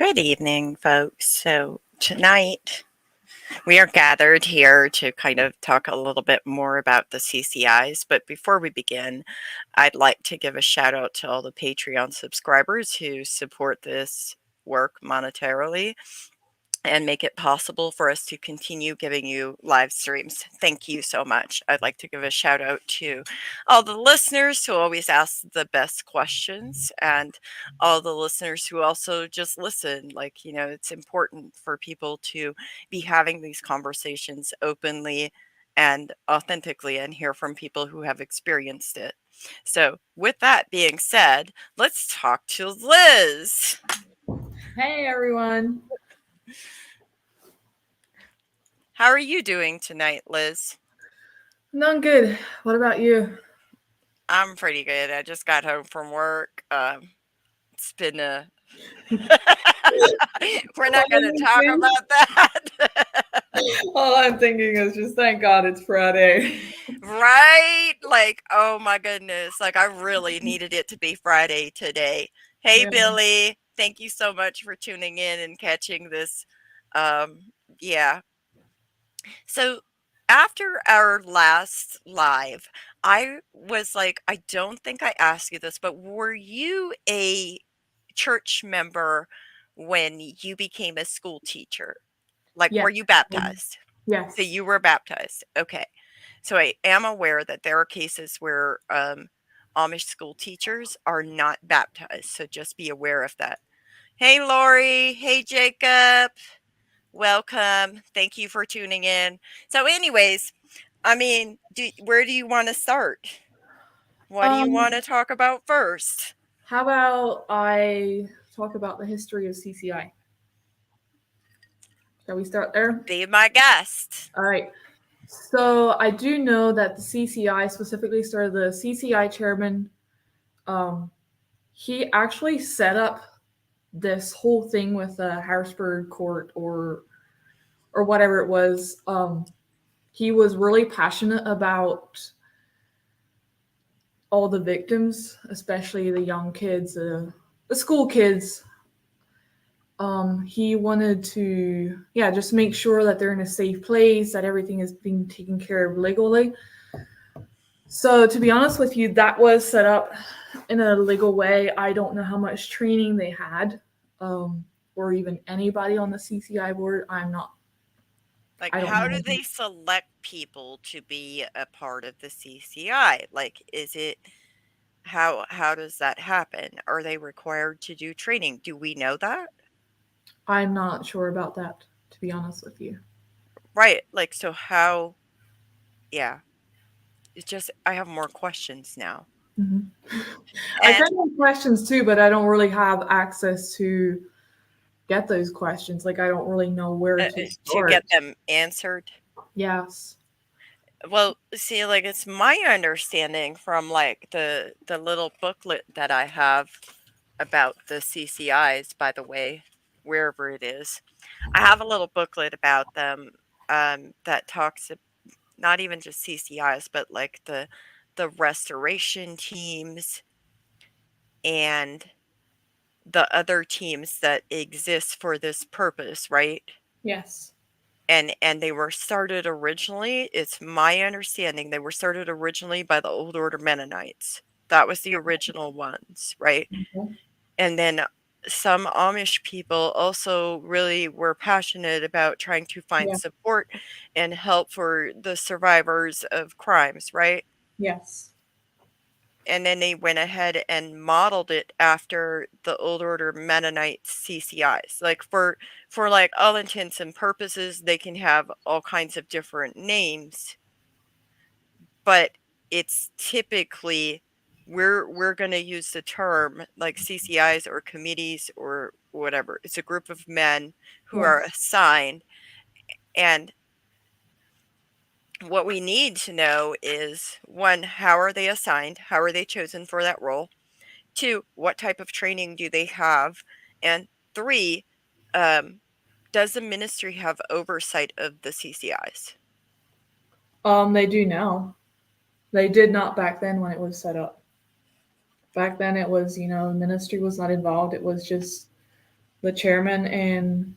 Good evening, folks. So, tonight we are gathered here to kind of talk a little bit more about the CCIs. But before we begin, I'd like to give a shout out to all the Patreon subscribers who support this work monetarily and make it possible for us to continue giving you live streams. Thank you so much. I'd like to give a shout out to all the listeners who always ask the best questions and all the listeners who also just listen. Like, it's important for people to be having these conversations openly and authentically and hear from people who have experienced it. So, with that being said, let's talk to Liz. Hey, everyone. How are you doing tonight, Liz? I'm good. What about you? I'm pretty good. I just got home from work. It's been a. We're not going to talk about that. All I'm thinking is just thank God it's Friday. Right? Like, oh my goodness. Like, I really needed it to be Friday today. Hey, Yeah. Billy. Thank you so much for tuning in and catching this. Yeah. So, after our last live, I was like, I don't think I asked you this, but were you a church member when you became a school teacher? Like, Yeah. were you baptized? Yes. So you were baptized. Okay. So I am aware that there are cases where Amish school teachers are not baptized. So just be aware of that. Hey, Lori. Hey, Jacob. Welcome. Thank you for tuning in. So, anyways, I mean, where do you want to start? What do you want to talk about first? How about I talk about the history of CCI? Shall we start there? Be my guest. All right. So I do know that the CCI specifically started the CCI chairman. He actually set up this whole thing with the Harrisburg court or whatever it was. He was really passionate about all the victims, especially the young kids, the school kids. He wanted to, just make sure that they're in a safe place, that everything is being taken care of legally. So, to be honest with you, that was set up in a legal way. I don't know how much training they had, or even anybody on the CCI board. I'm not. Like, I don't how know. do they select people to be a part of the CCI? Like, is it how does that happen? Are they required to do training? Do we know that? I'm not sure about that, to be honest with you. Right. Like, so how? Yeah. It's just I have more questions now. Mm-hmm. I And kind of have questions too, but I don't really have access to get those questions. Like I don't really know where to to start. get them answered. Yes. Well, see, like it's my understanding from like the little booklet that I have about the CCIs, by the way, wherever it is. I have a little booklet about them that talks not even just CCIs, but like the restoration teams and the other teams that exist for this purpose, right? Yes. And they were started originally, it's my understanding, they were started originally by the Old Order Mennonites. That was the original ones, right? Okay. And then some Amish people also really were passionate about trying to find Yeah. support and help for the survivors of crimes, right? Yes. And then they went ahead and modeled it after the Old Order Mennonite CCIs. Like for like all intents and purposes, they can have all kinds of different names, but it's typically we're going to use the term like CCIs or committees or whatever. It's a group of men who are assigned, and what we need to know is, one, how are they assigned? How are they chosen for that role? Two, what type of training do they have? And three, does the ministry have oversight of the CCIs? They do now. They did not back then when it was set up. Back then it was, ministry was not involved. It was just the chairman and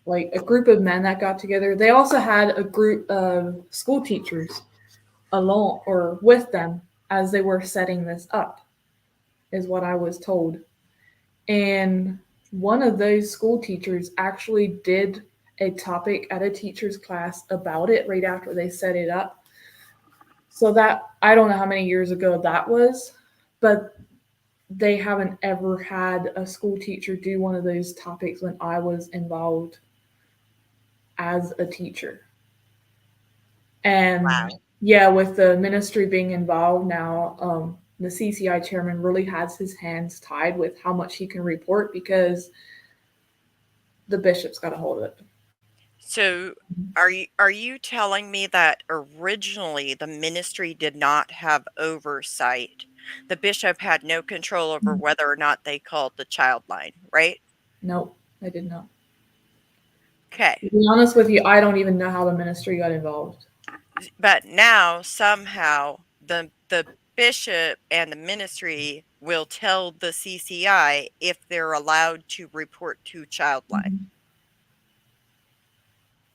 like a group of men that got together. They also had a group of school teachers along or with them as they were setting this up, is what I was told. And one of those school teachers actually did a topic at a teacher's class about it right after they set it up. So that I don't know how many years ago that was, but they haven't ever had a school teacher do one of those topics when I was involved as a teacher. And Wow. yeah, with the ministry being involved now, the CCI chairman really has his hands tied with how much he can report because the bishop's got a hold of it. So are you telling me that originally the ministry did not have oversight? The bishop had no control over whether or not they called the child line, right? Nope, I did not. Okay. To be honest with you, I don't even know how the ministry got involved. But now somehow the bishop and the ministry will tell the CCI if they're allowed to report to Childline. Mhm.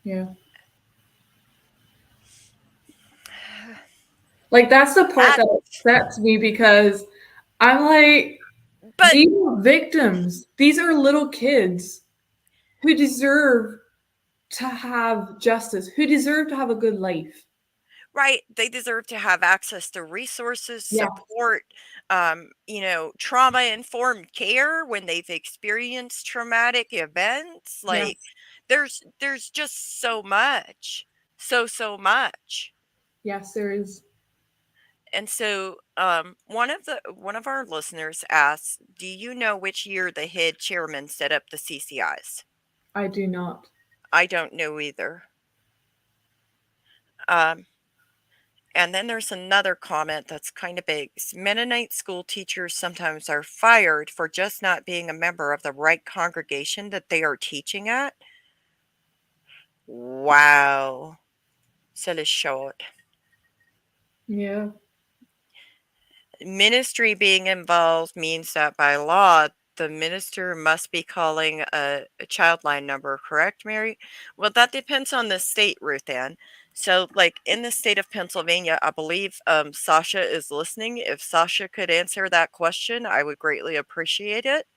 Yeah. Like that's the part That, that upsets me because I'm like, but these are victims. These are little kids who deserve to have justice, who deserve to have a good life. right, they deserve to have access to resources, Yeah. support, trauma informed care when they've experienced traumatic events. Like Yes. there's just so much. So much. Yes, there is. And so, one of our listeners asks, "Do you know which year the head chairman set up the CCIs?" I do not. I don't know either. Um, and then there's another comment that's kind of big. Mennonite school teachers sometimes are fired for just not being a member of the right congregation that they are teaching at. Wow, c'est short. Yeah. Ministry being involved means that by law, the minister must be calling a child line number, correct, Mary? Well, that depends on the state, Ruth Ann. So, like in the state of Pennsylvania, I believe Sasha is listening. If Sasha could answer that question, I would greatly appreciate it.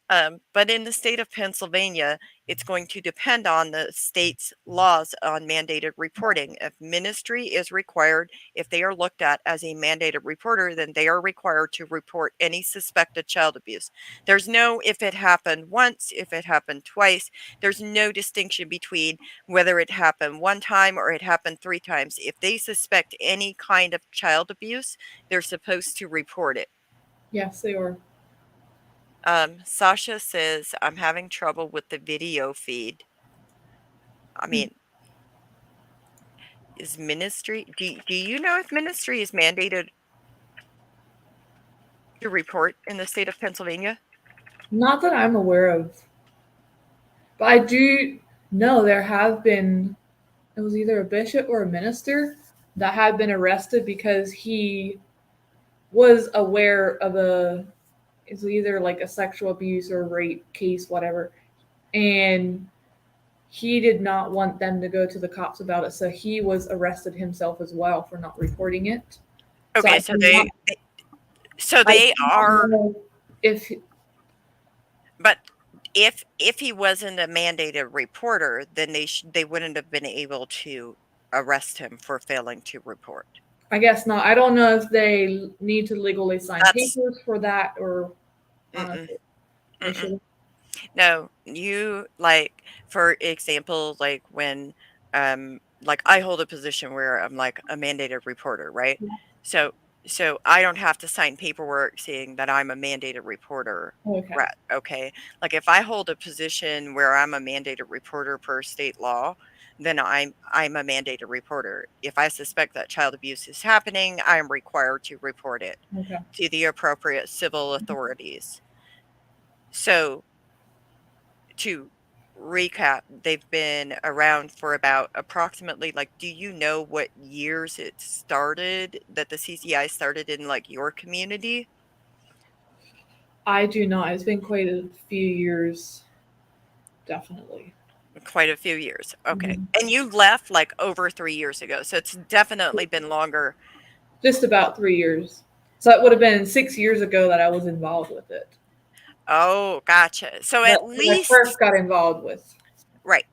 But in the state of Pennsylvania, it's going to depend on the state's laws on mandated reporting. If ministry is required, if they are looked at as a mandated reporter, then they are required to report any suspected child abuse. There's no if it happened once, if it happened twice. There's no distinction between whether it happened one time or it happened 3 times. If they suspect any kind of child abuse, they're supposed to report it. Yes, they are. Sasha says, I'm having trouble with the video feed. I mean, is ministry, do you know if ministry is mandated to report in the state of Pennsylvania? Not that I'm aware of, but I do know there have been, it was either a bishop or a minister that had been arrested because he was aware of it's either like a sexual abuse or rape case, whatever. And he did not want them to go to the cops about it. So he was arrested himself as well for not reporting it. So Okay, so I they do not are, know if, but if he wasn't a mandated reporter, then they wouldn't have been able to arrest him for failing to report. I guess not. I don't know if they need to legally sign That's papers for that or mm-mm, honestly, they mm-mm. should. No, like, for example, like when, like I hold a position where I'm like a mandated reporter, right? So, so I don't have to sign paperwork saying that I'm a mandated reporter. Okay. Right. Okay. Like if I hold a position where I'm a mandated reporter per state law, then I'm a mandated reporter. If I suspect that child abuse is happening, I am required to report it Okay. to the appropriate civil authorities. So to recap, they've been around for about approximately, like, do you know what years it started, that the CCI started in like your community? I do not. It's been quite a few years, definitely. Quite a few years. Okay. Mhm. And you left like over 3 years ago. So it's definitely been longer. Just about 3 years. So it would have been 6 years ago that I was involved with it. Oh, gotcha. So That at I least, first got involved with. right.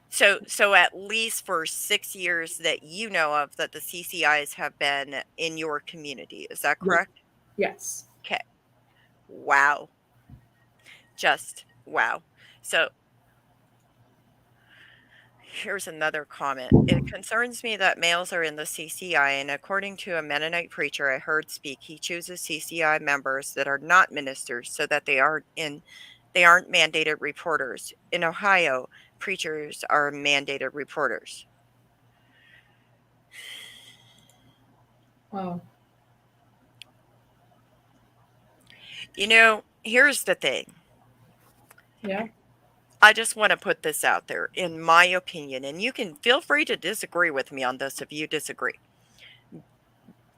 So at least for 6 years that you know of that the CCIs have been in your community. Is that Yeah. correct? Yes. Okay. Wow. Just wow. So here's another comment. It concerns me that males are in the CCI, and according to a Mennonite preacher I heard speak, he chooses CCI members that are not ministers so that they aren't mandated reporters. In Ohio, preachers are mandated reporters. Wow. Here's the thing. Yeah. I just want to put this out there, in my opinion, and you can feel free to disagree with me on this if you disagree.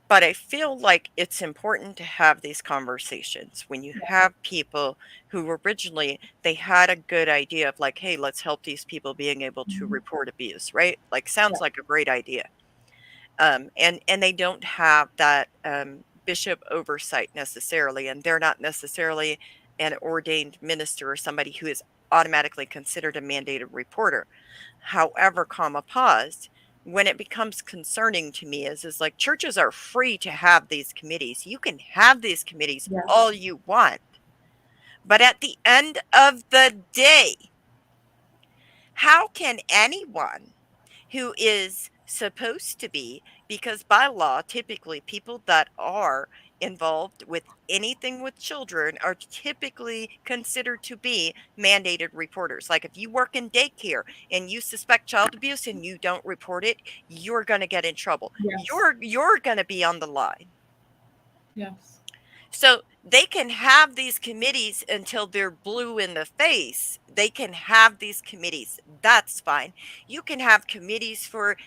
But I feel like it's important to have these conversations when you Yeah. have people who originally they had a good idea of like, hey, let's help these people being able to Mhm. report abuse, right? Like Yeah. sounds like a great idea. And they don't have that bishop oversight necessarily, and they're not necessarily an ordained minister or somebody who is automatically considered a mandated reporter. However, comma paused, when it becomes concerning to me is like churches are free to have these committees. You can have these committees all Yes. you want, but at the end of the day, how can anyone who is supposed to be, because by law, typically people that are involved with anything with children are typically considered to be mandated reporters. Like if you work in daycare and you suspect child abuse and you don't report it, you're going to get in trouble. Yes. You're going to be on the line. Yes. So they can have these committees until they're blue in the face. They can have these committees. That's fine. You can have committees for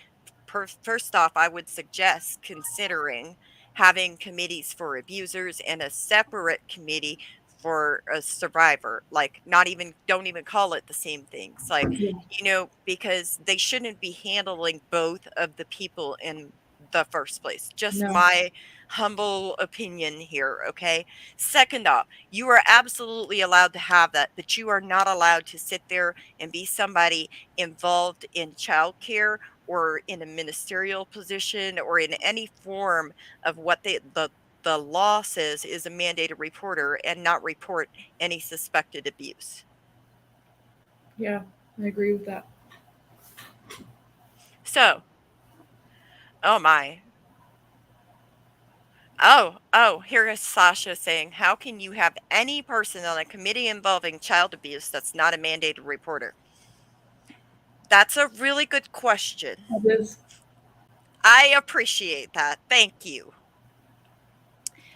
first off, I would suggest considering having committees for abusers and a separate committee for a survivor. Like, not even, don't even call it the same things. Like, Yeah. because they shouldn't be handling both of the people in the first place. Just No. my humble opinion here. Okay. Second off, you are absolutely allowed to have that, but you are not allowed to sit there and be somebody involved in childcare or in a ministerial position or in any form of what the law says is a mandated reporter and not report any suspected abuse. Yeah. I agree with that. So, oh my. Oh, here is Sasha saying, how can you have any person on a committee involving child abuse that's not a mandated reporter? That's a really good question. That is. I appreciate that. Thank you.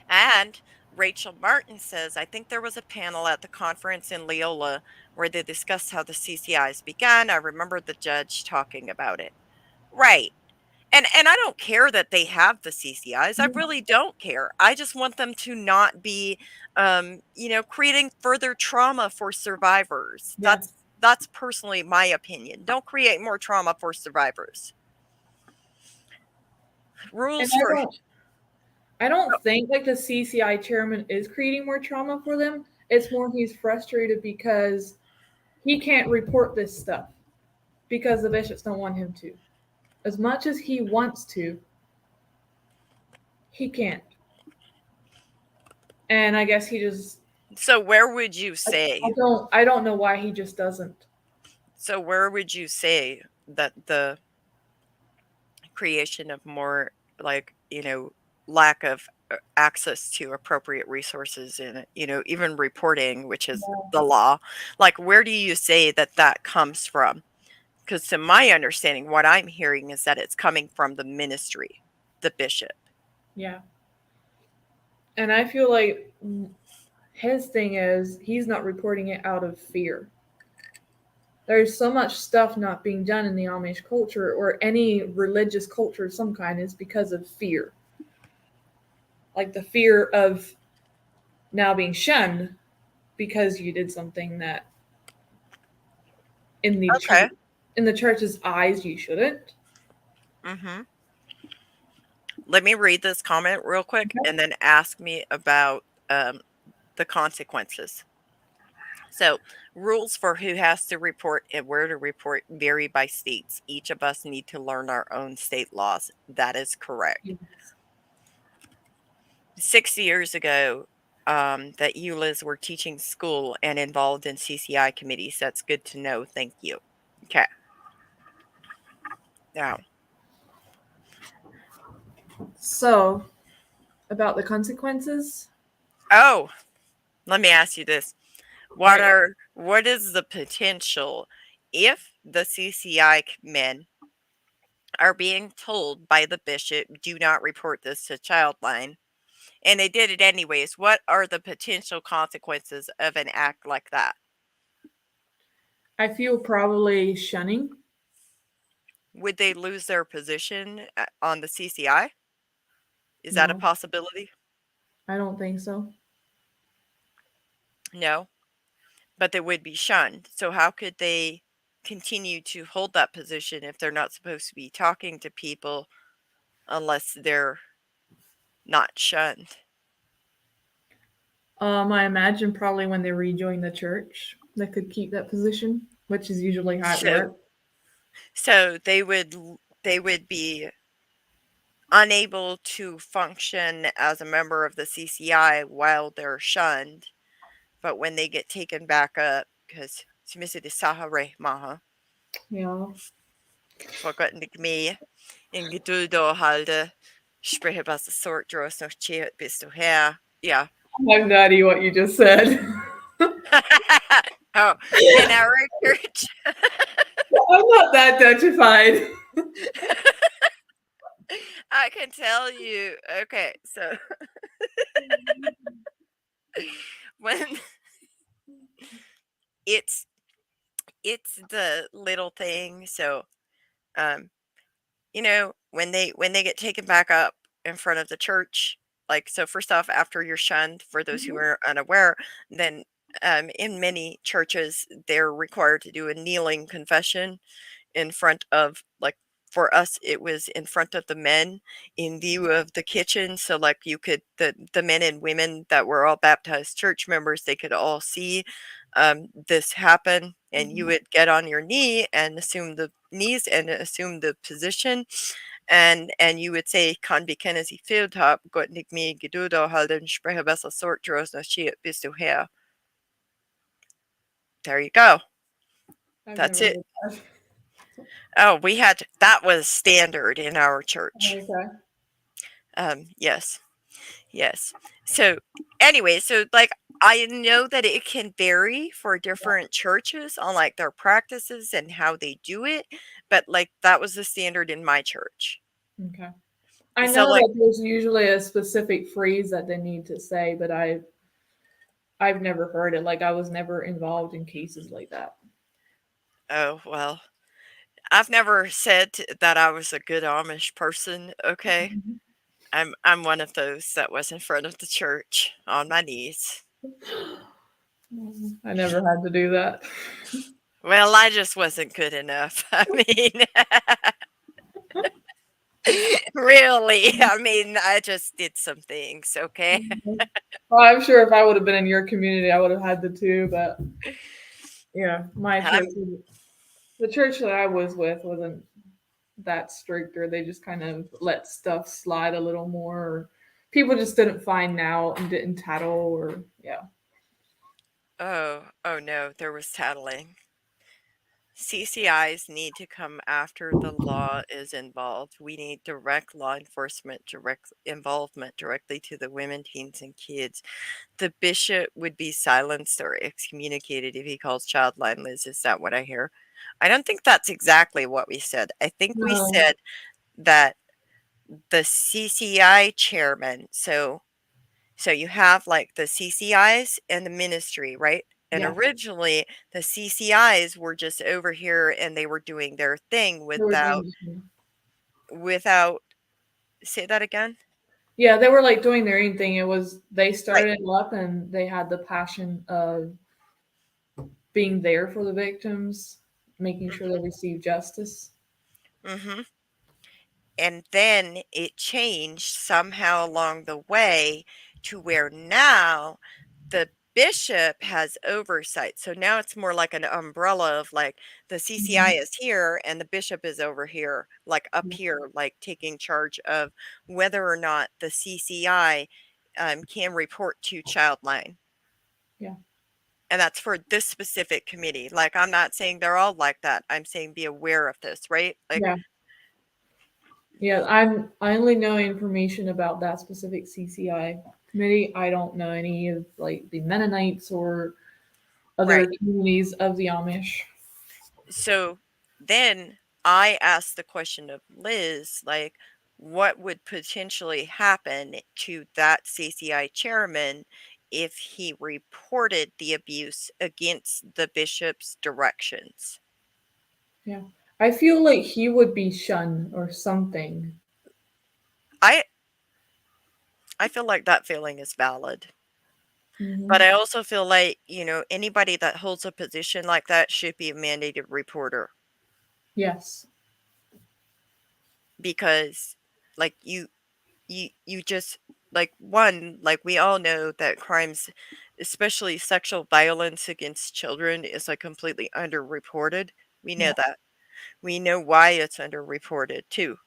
And Rachel Martin says, I think there was a panel at the conference in Leola where they discussed how the CCIs began. I remember the judge talking about it. Right. And I don't care that they have the CCIs. I really don't care. I just want them to not be creating further trauma for survivors. Yeah. That's personally my opinion. Don't create more trauma for survivors. And Rules for I don't think like the CCI chairman is creating more trauma for them. It's more he's frustrated because he can't report this stuff because the bishops don't want him to. As much as he wants to, he can't. And I guess he just So where would you I, say I don't know why he just doesn't. So where would you say that the creation of more like, lack of access to appropriate resources and, even reporting, which is Yeah. the law, like where do you say that that comes from? Because to my understanding, what I'm hearing is that it's coming from the ministry, the bishop. Yeah. And I feel like his thing is he's not reporting it out of fear. There's so much stuff not being done in the Amish culture or any religious culture of some kind is because of fear. Like the fear of now being shunned because you did something that in the church Okay. in the church's eyes you shouldn't. Mm-hmm. Let me read this comment real quick Okay. and then ask me about the consequences. So, rules for who has to report and where to report vary by states. Each of us need to learn our own state laws. That is correct. Yeah. 60 years ago, that you, Liz, were teaching school and involved in CCI committees. That's good to know. Thank you. Okay. Now, So, about the consequences, oh, let me ask you this. right? What is the potential if the CCI men are being told by the bishop, do not report this to Childline, and they did it anyways? What are the potential consequences of an act like that? I feel probably shunning. Would they lose their position on the CCI? Is that a No, possibility? I don't think so. No, but they would be shunned. So how could they continue to hold that position if they're not supposed to be talking to people unless they're not shunned? I imagine probably when they rejoin the church, they could keep that position, which is usually how it So works. so they would be unable to function as a member of the CCI while they're shunned, but when they get taken back up, because maha Yeah, forgotten me in Geduld halde, spreche was das Sort draus noch bist du her. Yeah. I have no idea what you just said. Oh, in our church, I'm not that Dutchified. I can tell you. Okay, so when it's it's the little thing. So, um, when they get taken back up in front of the church, like, so first off, after you're shunned, for those who are unaware, then in many churches they're required to do a kneeling confession in front of, like, for us it was in front of the men in view of the kitchen, so like you could, the men and women that were all baptized church members, they could all see this happen, and you would get on your knee and assume the knees and assume the position, and you would say, "Kann bekennen Sie fehlt hab, Gott nicht mehr Geduld halten, spreche besser Sort draus, noch bist du her." There you go. I've That's never it. heard that. Oh, that was standard in our church. Okay. Yes, yes. So anyway, so like I know that it can vary for different churches on like their practices and how they do it, but like that was the standard in my church. Okay. I So know like, that there's usually a specific phrase that they need to say, but I've never heard it. Like I was never involved in cases like that. oh well, I've never said that I was a good Amish person. Okay, Mhm. I'm one of those that was in front of the church on my knees. I never had to do that. Well, I just wasn't good enough. I mean, really, I mean, I just did some things, okay? Well, I'm sure if I would have been in your community, I would have had the two. But yeah, my church, I'm the church that I was with, wasn't that strict, or they just kind of let stuff slide a little more. Or people just didn't find out and didn't tattle, or yeah. oh no, there was tattling. CCIs need to come after the law is involved. We need direct law enforcement, direct involvement directly to the women, teens, and kids. The bishop would be silenced or excommunicated if he calls child line. Liz, is that what I hear? I don't think that's exactly what we said. I think we No, said that the CCI chairman, so you have like the CCIs and the ministry, right? And yeah, originally the CCIs were just over here and they were doing their thing there was without Englishman. without say that again? Yeah, they were like doing their own thing. It was they Right. started it up and they had the passion of being there for the victims, making sure they receive justice. Mm-hmm. And then it changed somehow along the way to where now the bishop has oversight. So now it's more like an umbrella of like the CCI Mhm. is here and the bishop is over here, like up Yeah, here, like taking charge of whether or not the CCI can report to Childline. yeah, And that's for this specific committee. Like, I'm not saying they're all like that. I'm saying be aware of this, right? Like, yeah. Yeah, I only know information about that specific CCI committee. I don't know any of like the Mennonites or right. other communities of the Amish. So then I asked the question of Liz, like, what would potentially happen to that CCI chairman if he reported the abuse against the bishop's directions? Yeah. I feel like he would be shunned or something. I I feel like that feeling is valid. But Hmm. I also feel like, anybody that holds a position like that should be a mandated reporter Yes, because like you just like one like we all know that crimes, especially sexual violence against children, is like completely underreported. We know yeah, that. We know why it's underreported too.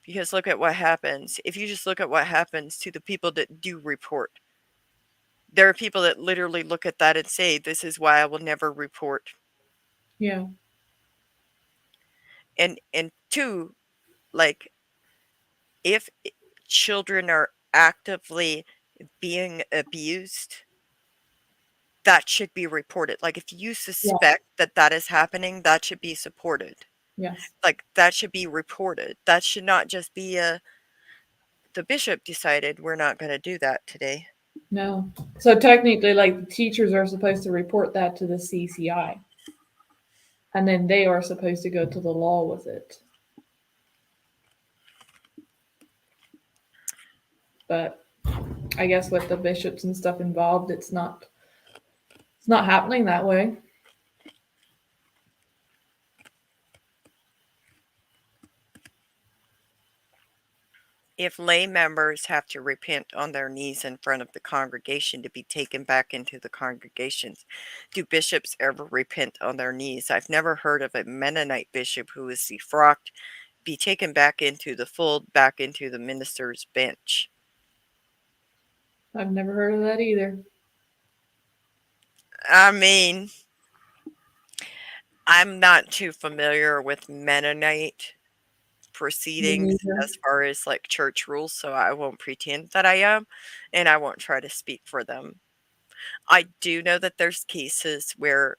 Because look at what happens. If you just look at what happens to the people that do report, there are people that literally look at that and say, "This is why I will never report." yeah, And two, like if children are actively being abused, that should be reported. Like, if you yeah, suspect that that is happening, that should be supported. yes. Like, that should be reported. That should not just be the bishop decided we're not going to do that today. No. So technically, like the teachers are supposed to report that to the CCI, and then they are supposed to go to the law with it. But I guess with the bishops and stuff involved, it's not happening that way. If lay members have to repent on their knees in front of the congregation to be taken back into the congregations, do bishops ever repent on their knees? I've never heard of a Mennonite bishop who is defrocked be taken back into the fold, back into the minister's bench. I've never heard of that either. I mean, I'm not too familiar with Mennonite Me proceedings neither. as far as like church rules, so I won't pretend that I am, and I won't try to speak for them. I do know that there's cases where,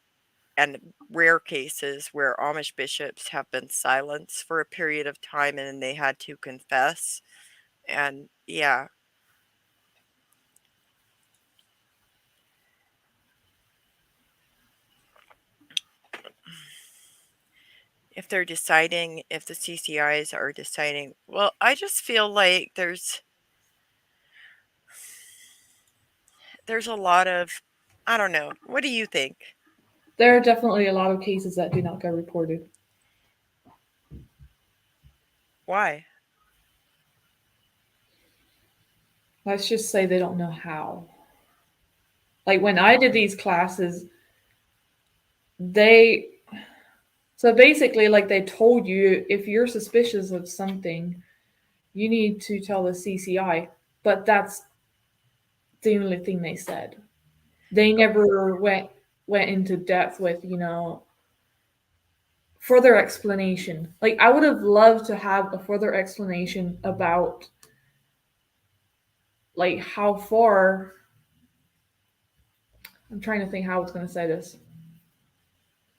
and rare cases, where Amish bishops have been silenced for a period of time and then they had to confess. And yeah, if the CCIs are deciding, well, I just feel like there's a lot of, I don't know. What do you think? There are definitely a lot of cases that do not get reported. Why? Let's just say they don't know how. Like when I did these classes, they so basically like they told you if you're suspicious of something, you need to tell the CCI, but that's the only thing they said. They never went into depth with, further explanation. Like I would have loved to have a further explanation about like how far. I'm trying to think how I was going to say this.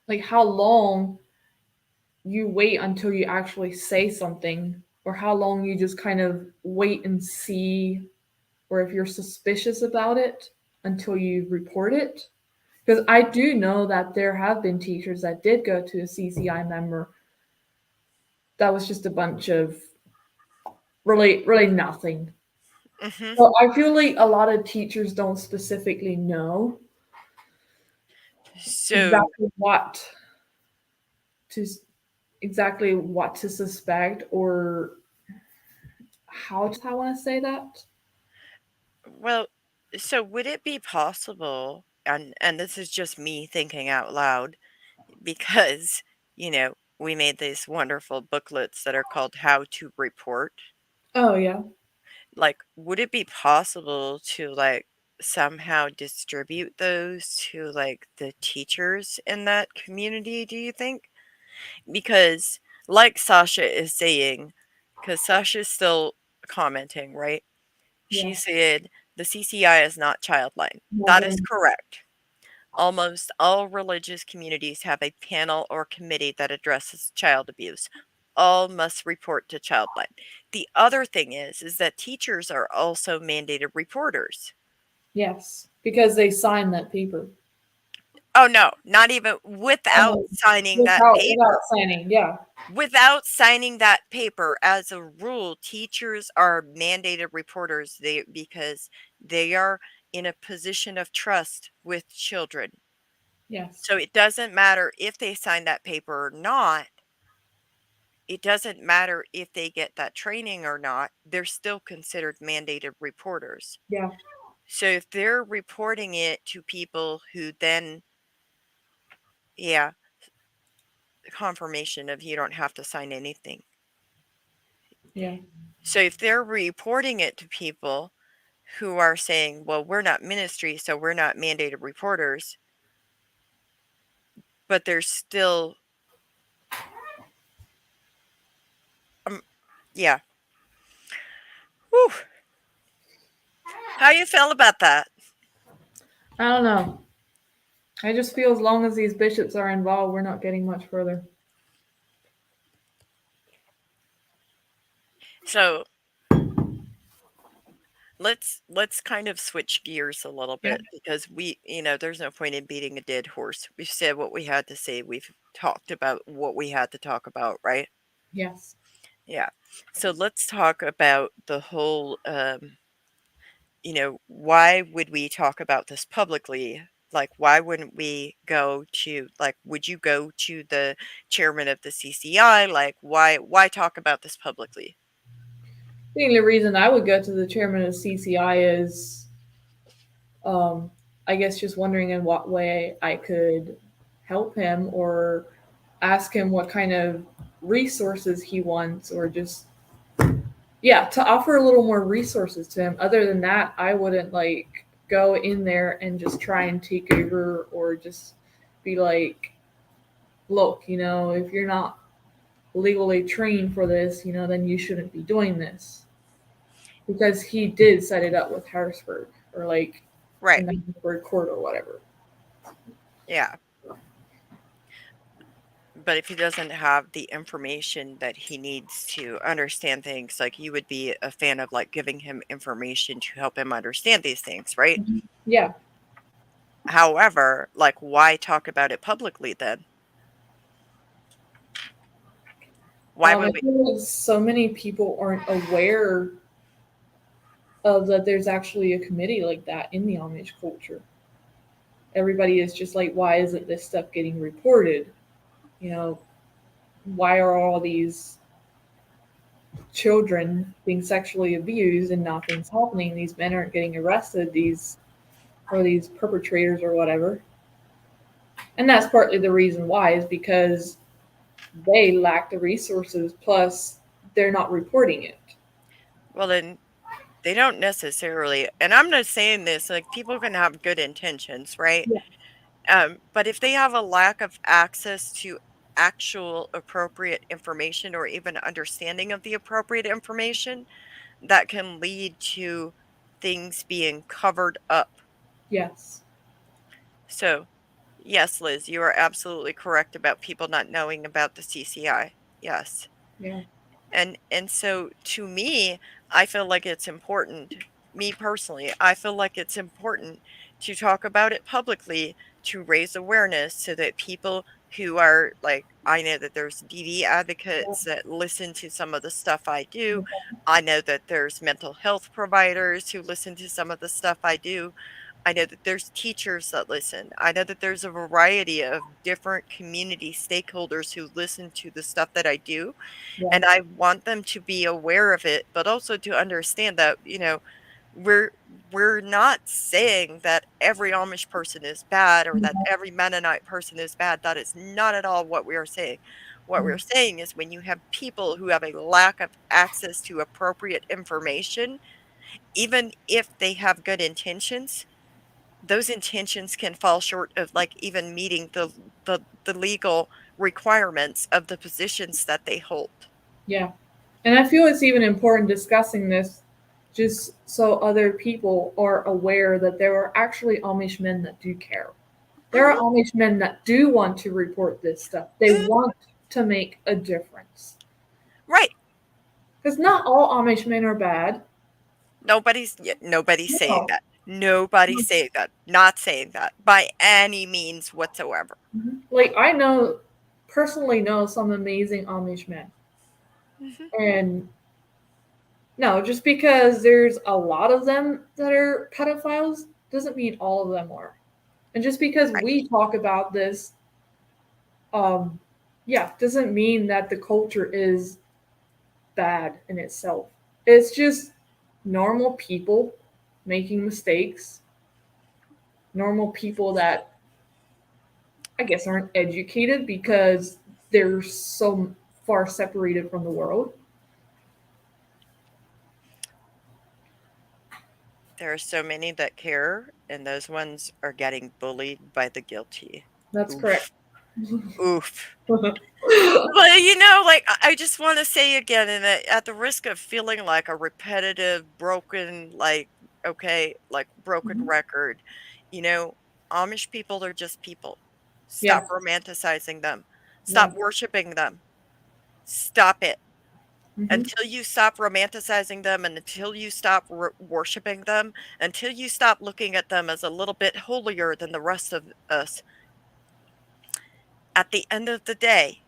Like how long you wait until you actually say something, or how long you just kind of wait and see, or if you're suspicious about it until you report it. Because I do know that there have been teachers that did go to a CCI member that was just a bunch of really, really nothing. Hmm. So I feel like a lot of teachers don't specifically know So, exactly to exactly what to suspect or how I want to say that. well, so would it be possible, and this is just me thinking out loud, because, we made these wonderful booklets that are called How to Report. Oh yeah, Like, would it be possible to, like, somehow distribute those to, like, the teachers in that community, do you think? Because, like Sasha is saying, because Sasha's still commenting, right? She yeah, said the CCI is not childline. not That is very correct. Almost all religious communities have a panel or committee that addresses child abuse. All must report to Childline. The other thing is that teachers are also mandated reporters. yes because they signed that paper. Oh no, not even without Oh, signing that without paper. signing, yeah, Without signing that paper, as a rule, teachers are mandated reporters because they are in a position of trust with children. yes, So it doesn't matter if they sign that paper or not. It doesn't matter if they get that training or not. They're still considered mandated reporters. yeah, So if they're reporting it to people who then, yeah, confirmation of you don't have to sign anything. yeah, So if they're reporting it to people who are saying, well, we're not ministry, so we're not mandated reporters, but they're still, um, yeah. Whew. How you feel about that? I don't know. I just feel as long as these bishops are involved, we're not getting much further. So let's kind of switch gears a little Yeah. bit, because there's no point in beating a dead horse. We've said what we had to say. We've talked about what we had to talk about, right? Yes. Yeah. So let's talk about the whole why would we talk about this publicly? Like, why wouldn't we go to, like, would you go to the chairman of the CCI? Like, why talk about this publicly? The only reason I would go to the chairman of CCI is, um, I guess, just wondering in what way I could help him or ask him what kind of resources he wants, or just, yeah, to offer a little more resources to him. Other than that, I wouldn't like go in there and just try and take over or just be like, look, if you're not legally trained for this, then you shouldn't be doing this. Because he did set it up with Harrisburg, or like Right. in the Harrisburg court or whatever. Yeah. But if he doesn't have the information that he needs to understand things, like, you would be a fan of, like, giving him information to help him understand these things, right? Mhm. Yeah. However, like, why talk about it publicly then? Why I would we? feel like so many people aren't aware of that there's actually a committee like that in the Amish culture. Everybody is just like, why isn't this stuff getting reported? You know, why are all these children being sexually abused and nothing's happening? These men aren't getting arrested, these perpetrators or whatever. And that's partly the reason why, is because they lack the resources, plus they're not reporting it. Well, then they don't necessarily, and I'm not saying this, like, people can have good intentions, right? Yeah. But if they have a lack of access to actual appropriate information, or even understanding of the appropriate information, that can lead to things being covered up. Yes. So, yes, Liz, you are absolutely correct about people not knowing about the CCI. Yes. Yeah. And so, to me, I feel like it's important, me personally, I feel like it's important to talk about it publicly, to raise awareness so that people who are like, I know that there's DV Yeah. advocates that listen to some of the stuff I do. I know that there's mental health providers who listen to some of the stuff I do. I know that there's teachers that listen. I know that there's a variety of different community stakeholders who listen to the stuff that I do. Yeah. And I want them to be aware of it, but also to understand that, we're we're not saying that every Amish person is bad or that Mhm. every Mennonite person is bad. That is not at all what we are saying. What we're Mhm. saying is when you have people who have a lack of access to appropriate information, even if they have good intentions, those intentions can fall short of like even meeting the legal requirements of the positions that they hold. Yeah. And I feel it's even important discussing this just so other people are aware that there are actually Amish men that do care. There are Mhm. Amish men that do want to report this stuff. They Mm, want to make a difference. right. Because not all Amish men are bad. Nobody's saying No. that. Nobody's saying that. Not saying that by any means whatsoever. Mhm. Like I know personally know some amazing Amish men. Mhm. And no, just because there's a lot of them that are pedophiles doesn't mean all of them are. And just because Right. we talk about this, um, yeah, doesn't mean that the culture is bad in itself. It's just normal people making mistakes, normal people that I guess aren't educated because they're so far separated from the world. There are so many that care, and those ones are getting bullied by the guilty. That's correct. Oof. Oof. Well, like, I just wanna say again, and at the risk of feeling like a repetitive, broken, like, okay, like, broken Mhm. record, you know, Amish people are just people. Stop Yes. romanticizing them. Stop Yes. worshiping them. Stop it. Hmm. Until you stop romanticizing them and until you stop worshiping them, until you stop looking at them as a little bit holier than the rest of us, at the end of the day,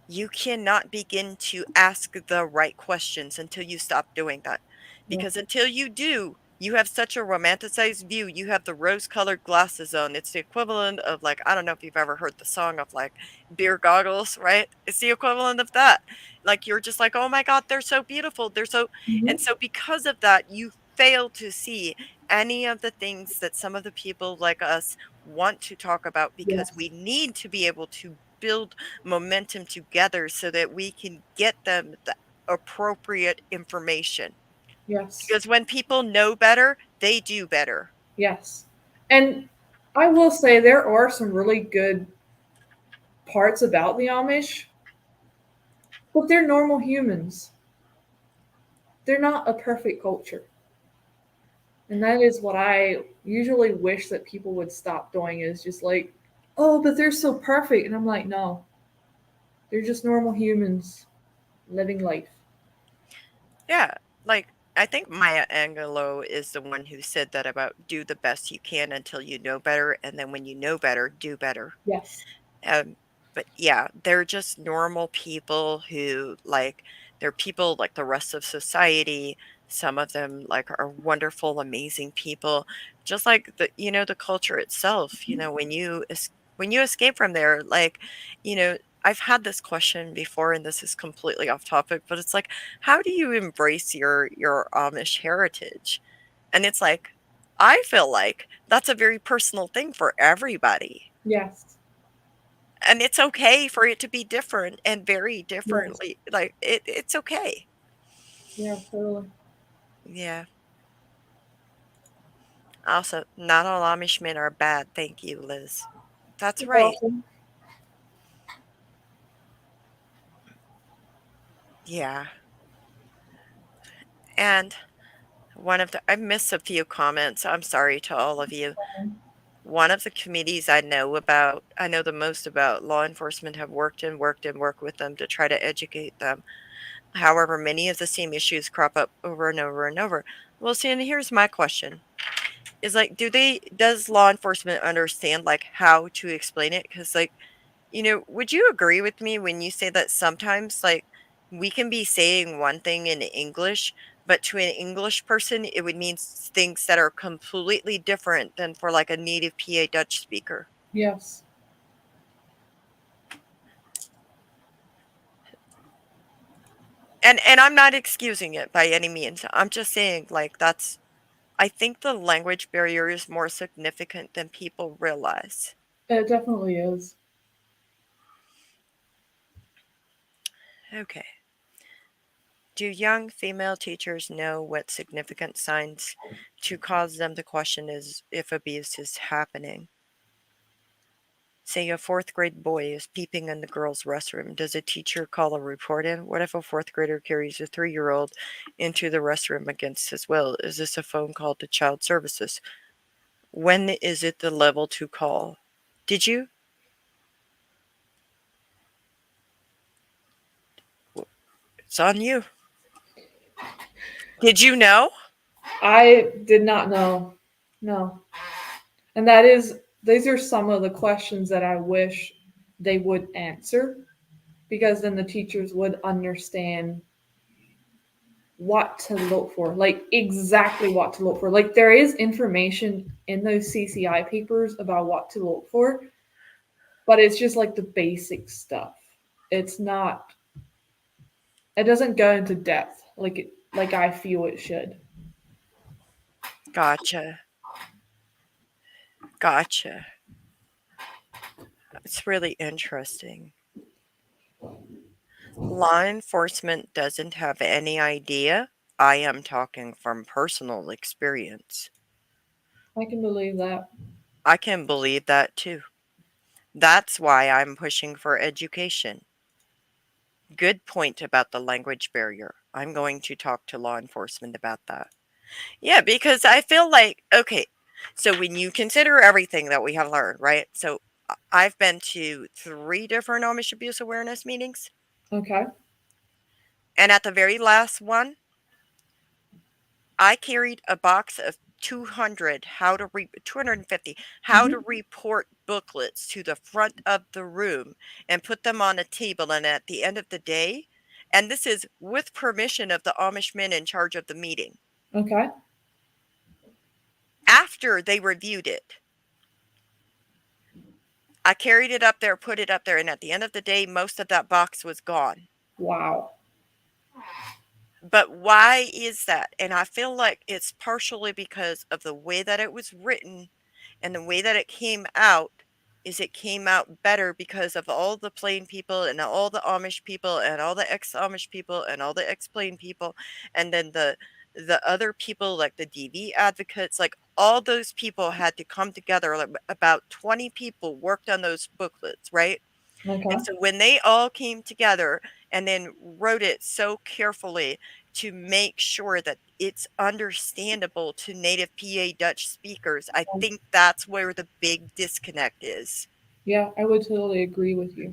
you cannot begin to ask the right questions until you stop doing that. Yeah. Because until you do, you have such a romanticized view. You have the rose-colored glasses on. It's the equivalent of like, I don't know if you've ever heard the song of like beer goggles, right? It's the equivalent of that. Like you're just like, oh my God, they're so beautiful. And Hmm. so because of that, you fail to see any of the things that some of the people like us want to talk about because Yes. we need to be able to build momentum together so that we can get them the appropriate information. Yes. Because when people know better, they do better. Yes. And I will say there are some really good parts about the Amish, but they're normal humans. They're not a perfect culture. And that is what I usually wish that people would stop doing is just like, oh, but they're so perfect. And I'm like, no, they're just normal humans living life. Yeah, like I think Maya Angelou is the one who said that about do the best you can until you know better, and then when you know better, do better. Yes. Um, but yeah, they're just normal people who like they're people like the rest of society. Some of them like are wonderful, amazing people. Just like the culture itself, when you escape from there, like, you know, I've had this question before and this is completely off topic, but it's like, how do you embrace your Amish heritage? And it's like, I feel like that's a very personal thing for everybody. Yes. And it's okay for it to be different and very Yes. differently, like, it's okay. Yeah, totally. Yeah. Also, not all Amish men are bad, thank you, Liz. That's You're right. welcome. Yeah. And I missed a few comments, I'm sorry to all of you. One of the committees I know the most about law enforcement have worked and worked and worked with them to try to educate them. However, many of the same issues crop up over and over and over. Well, see, and here's my question. Is like, does law enforcement understand like how to explain it? Because like Would you agree with me when you say that sometimes, like, we can be saying one thing in English, but to an English person, it would mean things that are completely different than for like a native PA Dutch speaker. Yes, And I'm not excusing it by any means. I'm just saying, like, I think the language barrier is more significant than people realize. it definitely is. Okay. Do young female teachers know what significant signs to cause them to question is if abuse is happening? Say a fourth grade boy is peeping in the girls' restroom. Does a teacher call a report in? What if a fourth grader carries a 3-year-old into the restroom against his will? Is this a phone call to child services? When is it the level to call? Did you? It's on you. Did you know? I did not know. No. And that is, these are some of the questions that I wish they would answer, because then the teachers would understand what to look for, like exactly what to look for. Like there is information in those CCI papers about what to look for, but it's just like the basic stuff. It's not, it doesn't go into depth like I feel it should. Gotcha. Gotcha. It's really interesting. Law enforcement doesn't have any idea. I am talking from personal experience. I can believe that. I can believe that too. That's why I'm pushing for education. Good point about the language barrier. I'm going to talk to law enforcement about that. Yeah, because I feel like, okay, so when you consider everything that we have learned, right? So I've been to 3 different Amish abuse awareness meetings. Okay. And at the very last one, I carried a box of 250 how to Hmm. report booklets to the front of the room and put them on a table. And at the end of the day, and this is with permission of the Amish men in charge of the meeting, Okay. after they reviewed it, I carried it up there, put it up there, and at the end of the day, most of that box was gone. Wow. But why is that? And I feel like it's partially because of the way that it was written and the way that it came out is it came out better because of all the plain people and all the Amish people and all the ex-Amish people and all the ex-plain people and then the other people like the DV advocates, like all those people had to come together. Like about 20 people worked on those booklets, right? And Okay. so when they all came together and then wrote it so carefully to make sure that it's understandable to native PA Dutch speakers, I think that's where the big disconnect is. Yeah, I would totally agree with you.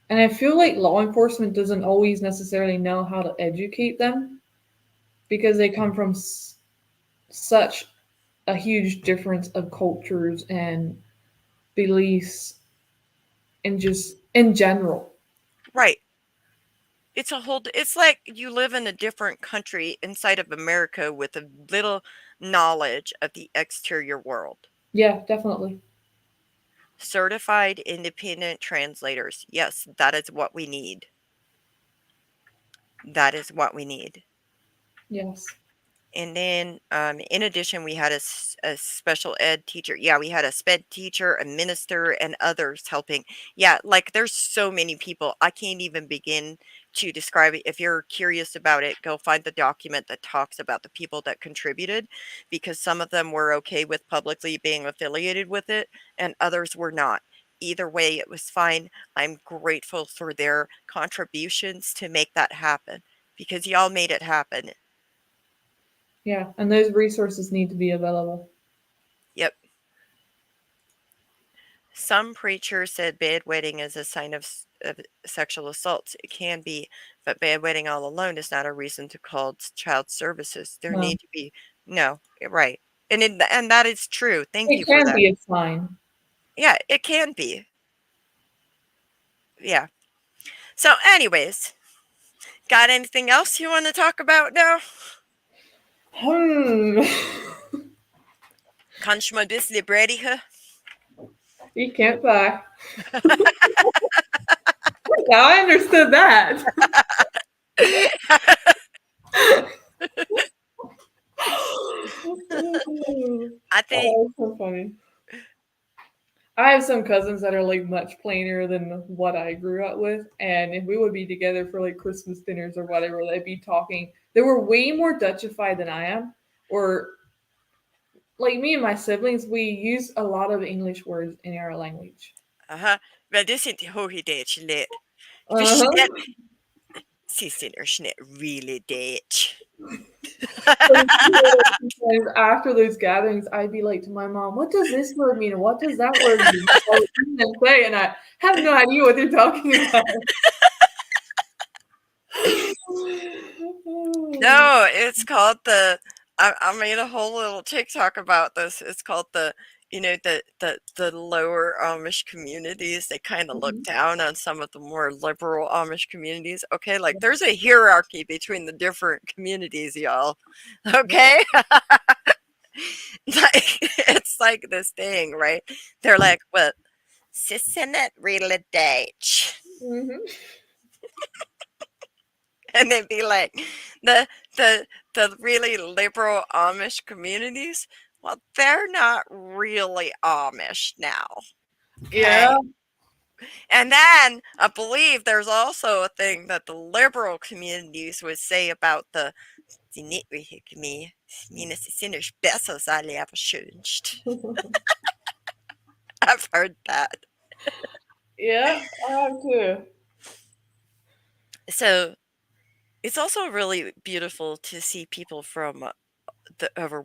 And I feel like law enforcement doesn't always necessarily know how to educate them because they come from such a huge difference of cultures and beliefs and just in general. Right. It's like you live in a different country inside of America with a little knowledge of the exterior world. Yeah, definitely. Certified independent translators. Yes, that is what we need. That is what we need. Yes. And then, in addition, we had a special ed teacher. Yeah, we had a sped teacher, a minister, and others helping. Yeah, like there's so many people. I can't even begin to describe it. If you're curious about it, go find the document that talks about the people that contributed, because some of them were okay with publicly being affiliated with it, and others were not. Either way, it was fine. I'm grateful for their contributions to make that happen because y'all made it happen. Yeah, and those resources need to be available. Yep. Some preachers said bedwetting is a sign of sexual assault. It can be, but bedwetting all alone is not a reason to call child services. There No. need to be no, right. And that is true. Thank you It for can that. be a sign. Yeah, it can be. yeah. So, anyways, got anything else you want to talk about now? Hmm. Kanskje man blir ready her. You can't buy. Yeah, I understood that. I think Oh, that's so funny. I have some cousins that are like much plainer than what I grew up with, and if we would be together for like Christmas dinners or whatever, they'd be talking. They were way more Dutchified than I am, or like me and my siblings, we use a lot of English words in our language. aha, men det är inte hur det är lätt. För Uh-huh. Sissel är not really date. But sometimes after those gatherings, I'd be like to my mom, "What does this word mean? And what does that word mean?" I would say, and I have no idea what they're talking about. No, it's called the. I made a whole little TikTok about this. It's called the, the lower Amish communities. They kind of look Mhm. down on some of the more liberal Amish communities. Okay, like there's a hierarchy between the different communities, y'all. Okay, like it's like this thing, right? They're like, well, isn't it really Dutch? Mhm. And they'd be like, the the really liberal Amish communities, well, they're not really Amish now. Yeah. Okay. And then I believe there's also a thing that the liberal communities would say about the Nitwihikmi, mina sinners bessos alle ever changed. I've heard that. Yeah, I have too. So it's also really beautiful to see people from a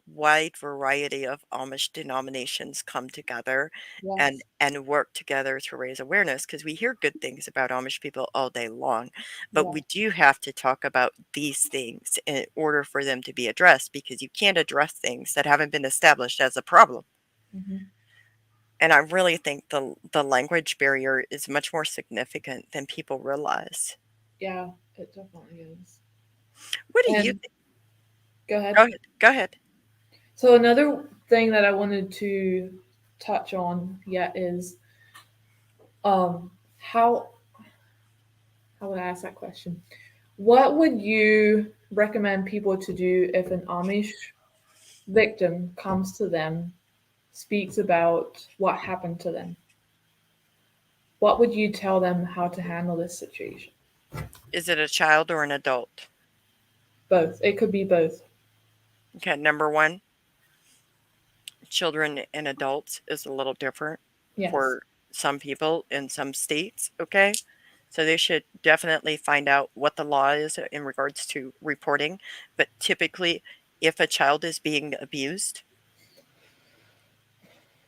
wide variety of Amish denominations come together and Yes. work together to raise awareness because we hear good things about Amish people all day long, but Yeah. we do have to talk about these things in order for them to be addressed because you can't address things that haven't been established as a problem. Mhm. And I really think the language barrier is much more significant than people realize. Yeah, it definitely is. What do you And think? go Go ahead. ahead. Go ahead. So another thing that I wanted to touch on yet is how would I ask that question? What would you recommend people to do if an Amish victim comes to them, speaks about what happened to them? What would you tell them how to handle this situation? Is it a child or an adult? Both. It could be both. Okay, number one, children and adults is a little different Yes. for some people in some states, okay? So they should definitely find out what the law is in regards to reporting. But typically, if a child is being abused,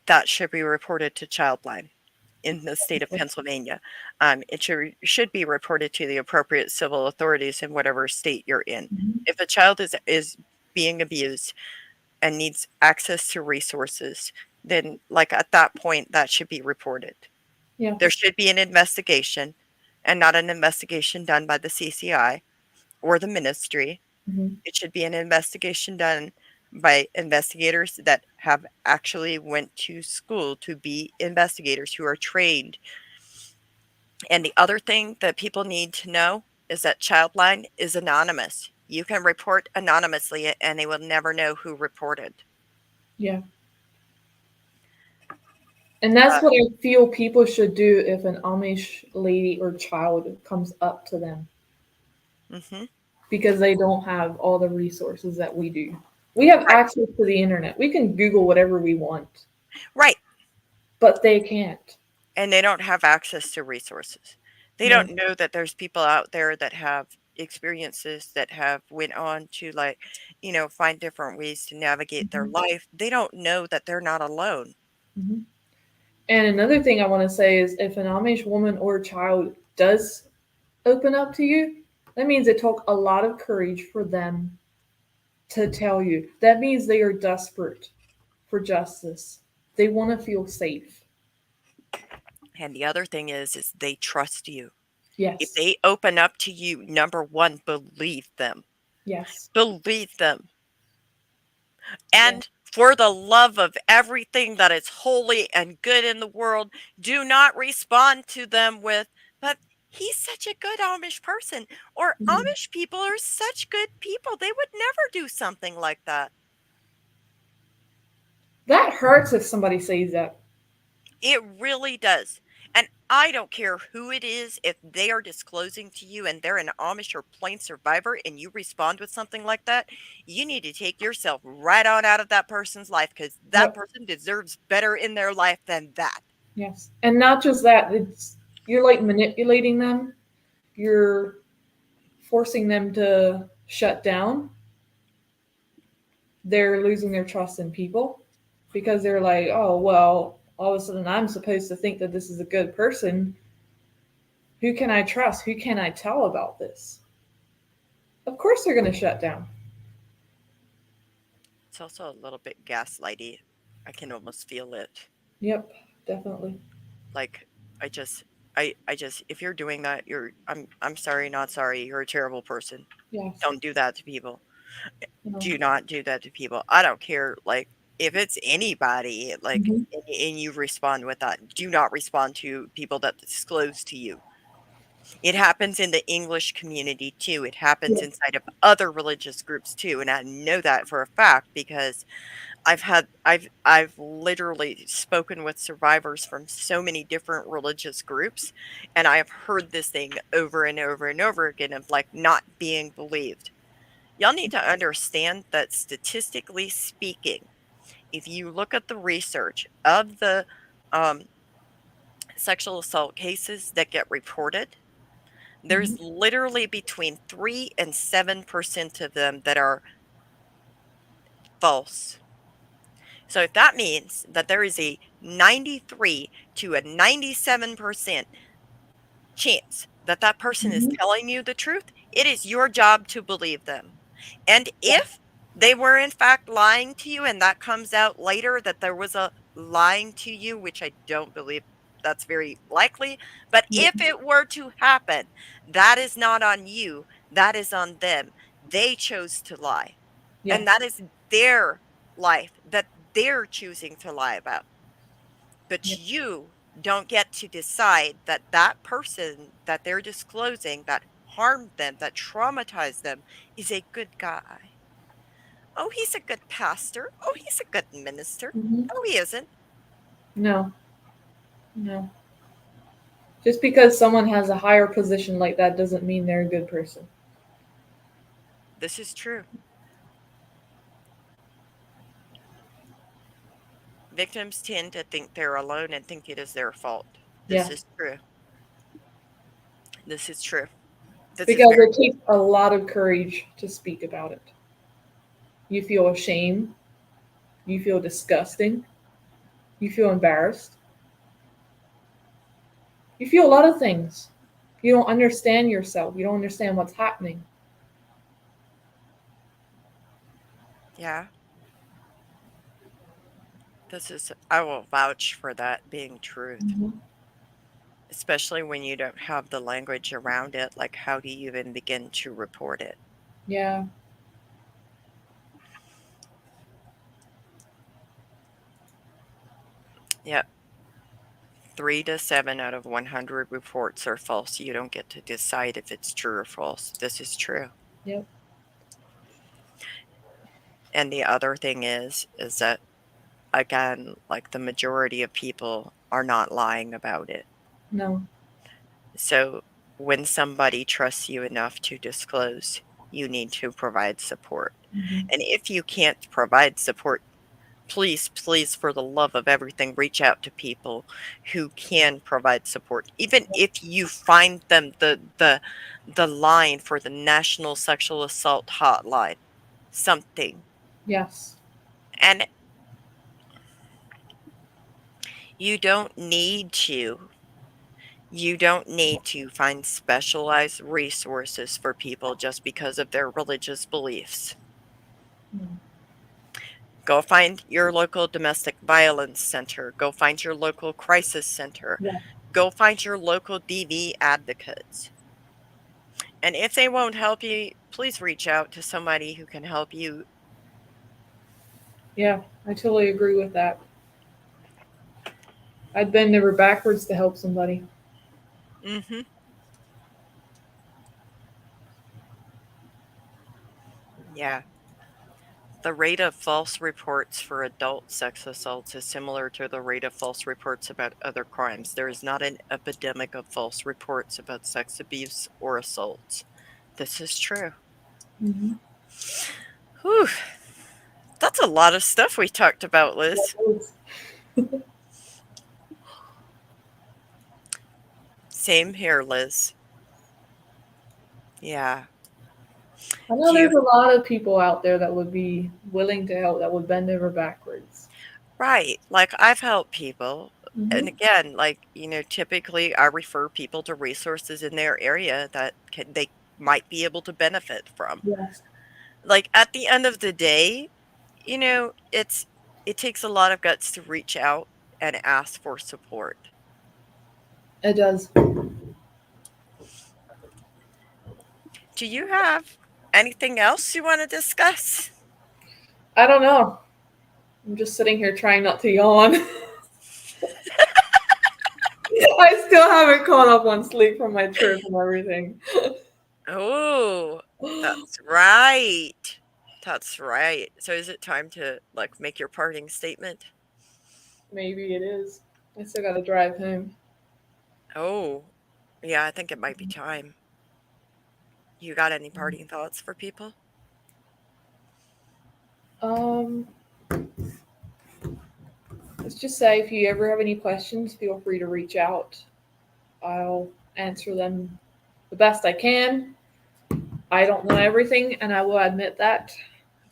that should be reported to Childline in the state of Pennsylvania. It should be reported to the appropriate civil authorities in whatever state you're in. Mhm. If a child is being abused, and needs access to resources, then like at that point that should be reported. Yeah. There should be an investigation and not an investigation done by the CCI or the ministry. Hmm. It should be an investigation done by investigators that have actually went to school to be investigators who are trained. And the other thing that people need to know is that Childline is anonymous. You can report anonymously and they will never know who reported. Yeah. And that's Uh, what I feel people should do if an Amish lady or child comes up to them mhm. because they don't have all the resources that we do. We have Right. access to the internet. We can Google whatever we want, Right. but they can't. And they don't have access to resources. They Yeah. don't know that there's people out there that have experiences that have went on to like, find different ways to navigate their Mhm. life. They don't know that they're not alone. Mhm. And another thing I want to say is if an Amish woman or child does open up to you, that means it took a lot of courage for them to tell you. That means they are desperate for justice. They want to feel safe. And the other thing is they trust you. If Yes. they open up to you, number one, believe them. Yes. Believe them. Yeah. And for the love of everything that is holy and good in the world, do not respond to them with, but he's such a good Amish person. Or Mhm. Amish people are such good people. They would never do something like that. That hurts if somebody says that. It really does. And I don't care who it is, if they are disclosing to you and they're an Amish or plain survivor and you respond with something like that, you need to take yourself right on out of that person's life because that Yep. person deserves better in their life than that. Yes. And not just that, it's you're like manipulating them. You're forcing them to shut down. They're losing their trust in people because they're like, oh, well, all of a sudden I'm supposed to think that this is a good person. Who can I trust? Who can I tell about this? Of course they're going to shut down. It's also a little bit gaslighty. I can almost feel it. Yep, definitely. Like I just I just if you're doing that, I'm sorry, not sorry. You're a terrible person. Yes. Don't do that to people. No. Do not do that to people. I don't care, like, if it's anybody, like, Hmm. and you respond with that. Do not respond to people that disclose to you. It happens in the English community too. It happens Yeah. inside of other religious groups too, and I know that for a fact because I've literally spoken with survivors from so many different religious groups, and I have heard this thing over and over and over again of like not being believed. Y'all need to understand that statistically speaking, if you look at the research of the um, sexual assault cases that get reported, Hmm. there's literally between 3 and 7% of them that are false. So if that means that there is a 93 to a 97% chance that that person is Hmm. telling you the truth, it is your job to believe them. And if they were in fact lying to you and that comes out later that there was a lying to you, which I don't believe that's very likely, but Yeah. if it were to happen, that is not on you, that is on them. They chose to lie. And that Yes. is their life that they're choosing to lie about. But Yeah. you don't get to decide that that person that they're disclosing that harmed them, that traumatized them, is a good guy. Oh, he's a good pastor. Oh, he's a good minister. Hmm. Oh, he isn't. No. No. Just because someone has a higher position like that doesn't mean they're a good person. This is true. Victims tend to think they're alone and think it is their fault. This Yeah. is true. This is true. This is Because very it takes a lot of courage to speak about it. You feel ashamed. You feel disgusting. You feel embarrassed. You feel a lot of things. You don't understand yourself. You don't understand what's happening. yeah. I will vouch for that being truth, Hmm. especially when you don't have the language around it. Like, how do you even begin to report it? Yeah. Yeah, 3 to 7 out of 100 reports are false. You don't get to decide if it's true or false. This is true. Yep. And the other thing is that, again, like the majority of people are not lying about it. No. So when somebody trusts you enough to disclose, you need to provide support. Hmm. And if you can't provide support, please, please, for the love of everything, reach out to people who can provide support. Even if you find them the line for the National Sexual Assault Hotline, something. Yes. And you don't need to. You don't need to find specialized resources for people just because of their religious beliefs. Mm. Go find your local domestic violence center. Go find your local crisis center. Yeah. Go find your local DV advocates. And if they won't help you, please reach out to somebody who can help you. Yeah, I totally agree with that. I'd bend over backwards to help somebody. Hmm. Yeah. The rate of false reports for adult sex assaults is similar to the rate of false reports about other crimes. There is not an epidemic of false reports about sex abuse or assaults. This is true. Mm-hmm. Whew. That's a lot of stuff we talked about, Liz. Same here, Liz. Yeah. I know Do you there's a lot of people out there that would be willing to help, that would bend over backwards. Right. Like I've helped people. And Mm-hmm. again, like, typically I refer people to resources in their area that they might be able to benefit from. Yes, Like at the end of the day, it takes a lot of guts to reach out and ask for support. it does. Do you have anything else you want to discuss? I don't know. I'm just sitting here trying not to yawn. I still haven't caught up on sleep from my trip and everything. Oh, that's right. That's right. So is it time to like make your parting statement? Maybe it is. I still gotta drive home. Oh, yeah, I think it might be time. You got any parting thoughts for people? Um, let's just say if you ever have any questions, feel free to reach out. I'll answer them the best I can. I don't know everything, and I will admit that,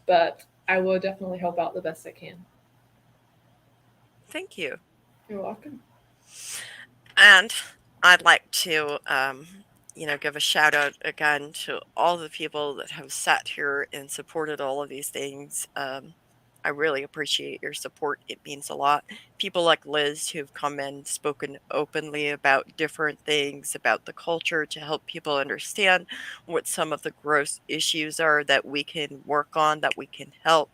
but I will definitely help out the best I can. Thank you. You're welcome. And I'd like to, give a shout out again to all the people that have sat here and supported all of these things. I really appreciate your support. It means a lot. People like Liz who've come and spoken openly about different things about the culture to help people understand what some of the gross issues are that we can work on, that we can help.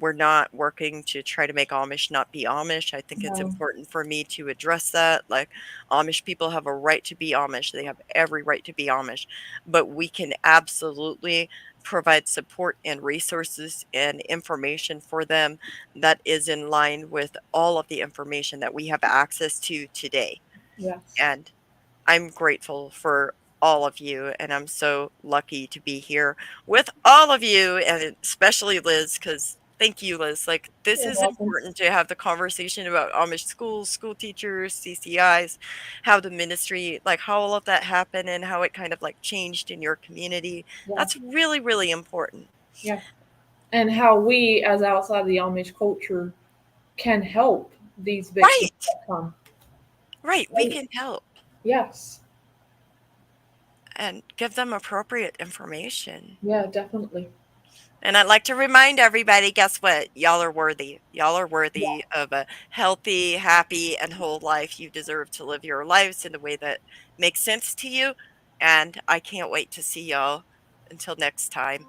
We're not working to try to make Amish not be Amish. I think it's No, important for me to address that. Like, Amish people have a right to be Amish, they have every right to be Amish, but we can absolutely provide support and resources and information for them that is in line with all of the information that we have access to today. yes, And I'm grateful for all of you, and I'm so lucky to be here with all of you, and especially Liz, because thank you, Liz. Like, this you're is welcome. important to have the conversation about Amish schools, school teachers, CCIs, how the ministry, like, how all of that happened and how it kind of like changed in your community. Yeah, That's really, really important. yeah. And how we, as outside of the Amish culture, can help these victims Right, that come. right. We Right. can help Yes, and give them appropriate information. yeah, definitely. And I'd like to remind everybody, guess what? Y'all are worthy. Y'all are Yeah, worthy of a healthy, happy, and whole life. You deserve to live your lives in a way that makes sense to you. And I can't wait to see y'all until next time.